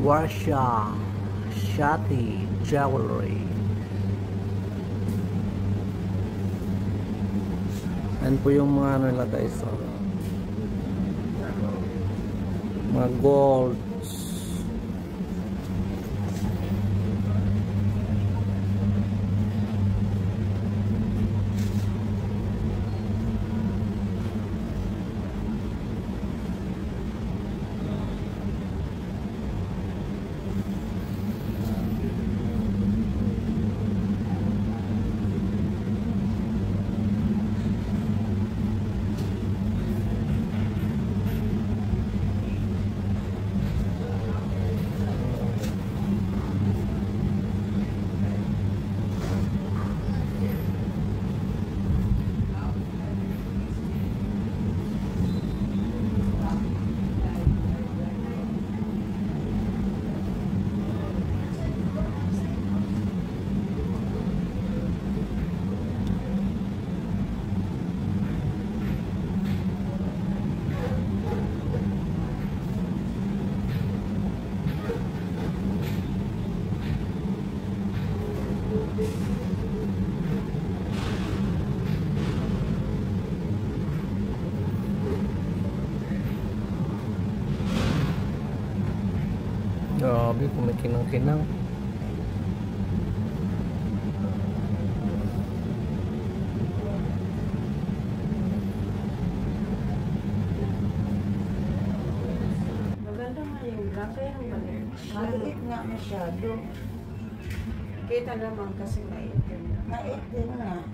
Warsha Shati Jewelry. Yan po yung mga ano nila guys. Mga gold. Grabe, kumikinang-kinang. Maganda nga yung black, kaya ang galing. Maliit nga masyado. Kita naman kasi maitim. Maitim nga.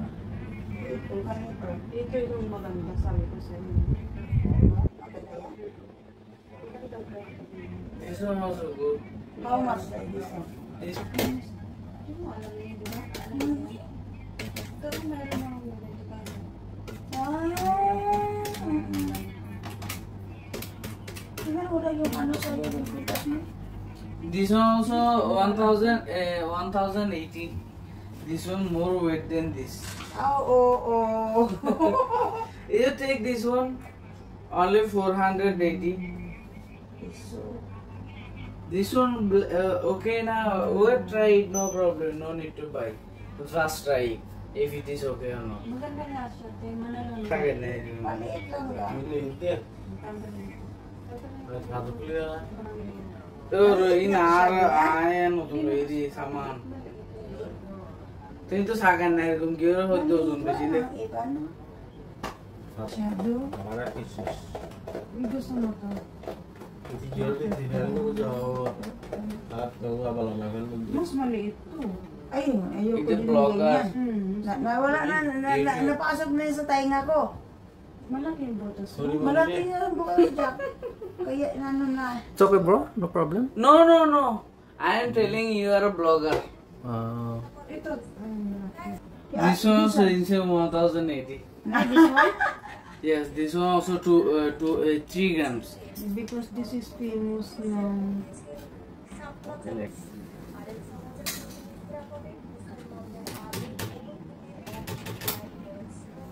Ito ka nito. Ito yung maganda, sabi ko sa inyo. Maganda yan. This one also good. How much is this one? This Hindi mo alam niya, di ba? Pero meron mga ganito pa. Tingnan mo na yung ano sa'yo yung pitas mo. This one also 1080. This one more weight than this. Oh. You take this one, only 480. This one okay now. We'll try it, no problem. No need to buy. First try it, if it is okay or not. Maganda nga siya. Tingnan na lang. Sakit na yun. Maliit lang lang. Ayan mo itong ready saman. Ito ito sa akin na kung giro ho ito doon ba sila? Iba no? Masyado? Gusto mo to? Mas maliit to. Ayun, ayoko Ito din vlogger. ganyan. Nawala na, napasok na yun sa tainga ko. Malaki yung butas. Malaki yung butas, Jack. Kaya ano na. It's okay bro, no problem. No. I am telling you are a blogger. Ito. This one also in 1080. This one? Yes, this one also 3 grams. Because this is famous ng...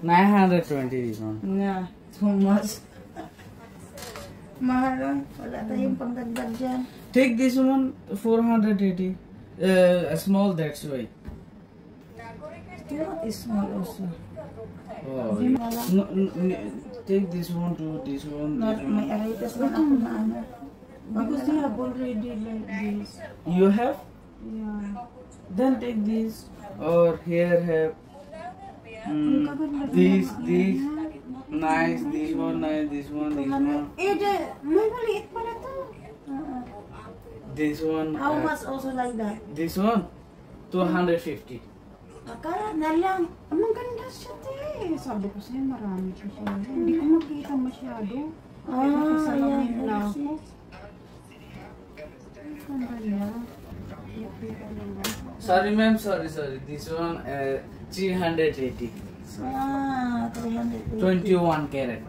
$920 this one. Nga, too much. Mahal lang. Wala tayong pangdagdag dyan. Take this one 480. Small, that's why. Still is small also. Oh, take this one to this one. May aritas lang ako na ano. Because they have already like this. You have? Yeah. Then take this. Or here have this. Nice. This one nice. This one. May maliit pala to. This one. How much also like that? This one 250. Akala na lang. Ang ganda siya te. Sabi ko sa'yo marami siya. Hindi ko makita masyado. Salamin lang ako. Ang ganda. Sorry ma'am, sorry. This one 380. 300. 21 carat,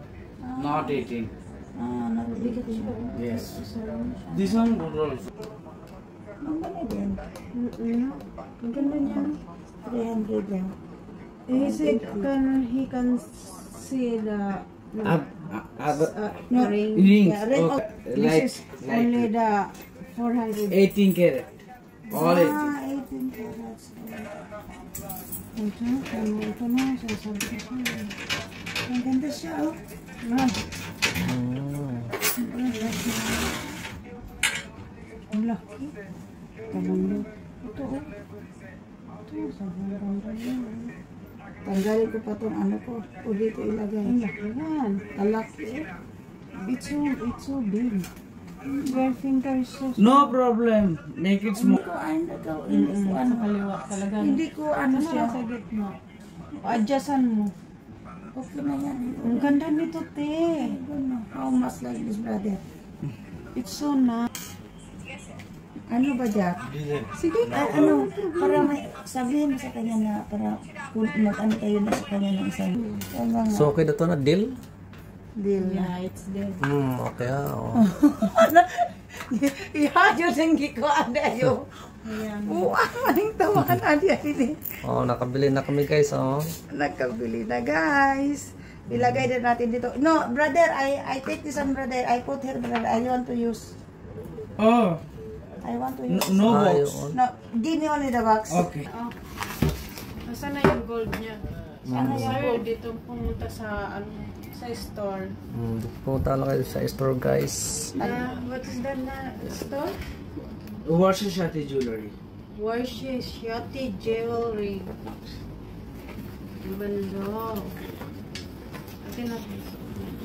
not 18. Nabibigat siya. Yes. This one good also. Ang ganda din. Ang ganda niya. 300 lang. He can see the Other ring. rings. Yeah, ring. Okay. This is only the 400. 18 karat. All 18. 18 carats. Ito na, sasabi ko sa'yo. Ang ganda siya, oh. Ah. Ang laki. Talong. Ito, oh. Ito, sobrang ganda yun. Tanggalin ko pa itong ano ko. Uli ko ilagay. Ang laki yan. Kalaki. It's so big. Your finger is so small. No problem. Make it Hindi small. ko ano daw. Hindi ko ano. Kaliwa talaga. Hindi ko ano siya. Sa gitna. Adjustan mo. Okay na yan. Ang ganda nito, te. How much like this, brother? It's so nice. Ano ba, Jack? Sige. Ano, para may, sabihin mo sa kanya na, para kung mag-ano kayo na sa kanya ng isang, So, okay na to na deal? deal na. Yeah, it's there. Okay oh. Yeah, yun ang giko, ada yun. Ayan. Maning tawakan, adi, adi. Oh, nakabili na kami guys, oh. Nagkabili na, guys. Ilagay din natin dito. No, brother, I take this one, brother. I put here, brother. I want to use. Oh, I want to use. no Ah, box. yun. No, give me only the box. Okay. Nasaan na yung gold niya? Ano yung Sir, gold? dito pumunta sa sa store. Pumunta lang kayo sa store guys. What is that na store? What's your Shati jewelry? Worship Shoti Jewelry. Balo. Okay na.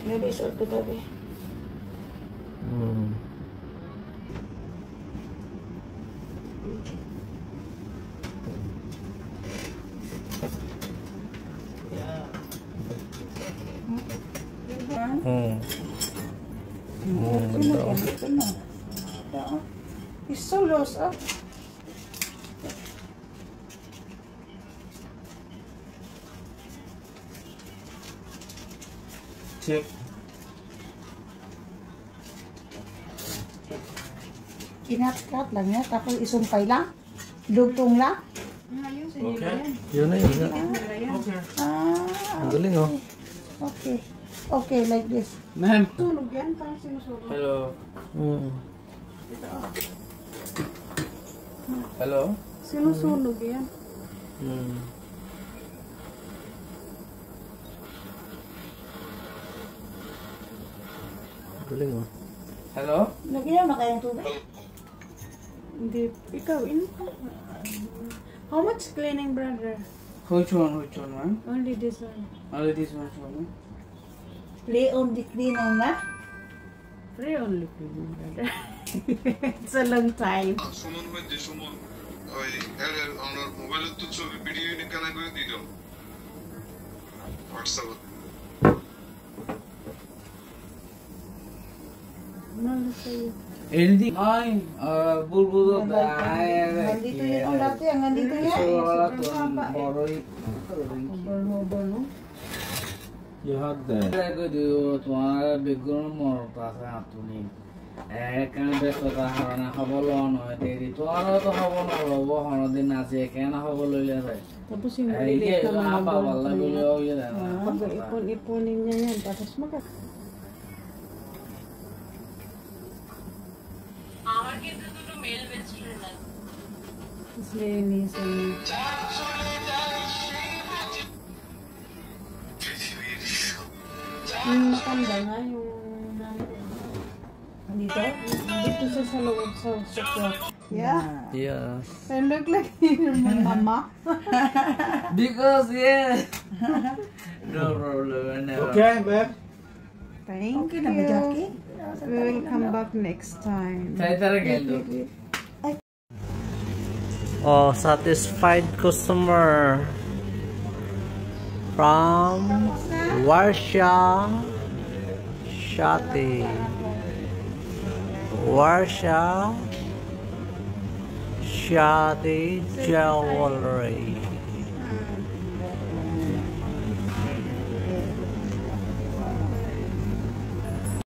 Maybe it's all to baby. Ganda, oh. Ito na. Ito, it's so loose, oh. Check. Kinat-cut lang yan, tapos isumpay lang. Dugtong lang. Ayun, sa inyo yan. Yun na yun. Nila yan. Okay. Ah, Ang galing, oh. okay. Okay, like this. Ma'am. Sunog yan, parang sinusunog. Hello. Mm. Hello. Sinusunog yan. Galing, oh. Hello. Lagyan mo kayong tubig. Hindi. Ikaw, how much cleaning, brother? Which one, ma'am? Only this one. Only this one for me. Play on the cleaning na. Free only cleaning, brother. It's a long time. Suman ভাই যে সুমন ওই আমার মোবাইলের তো ছবি ভিডিও কেন করে দিল WhatsApp No, sa'yo. Anything? Ay, bulbul Nandito yun ang dati, ang nandito yan. তোমার বেগুন মরত আছে হাতুনি একান ব্যস্ততা হারানা খবর নহয় দেৰি তোমাৰো তো খবৰ নল'ব হৰদিন আছে কেনে খবৰ লইলে যায় Tapos yung এই maliliit na mga apa gold wala na gulo yan. yun Pag ipon-iponin niya yan, tapos Mas linisin niya. Yung matanda nga, yung Dito? dito sa loob sa shop. Yeah. Yeah. I look like your mama. because yeah no problem never. Okay, babe. Thank Okay na ba, Jackie? We will come back next time. Try that again look. Oh, satisfied customer from Warsaw Shati. Warsaw Shati Jewelry.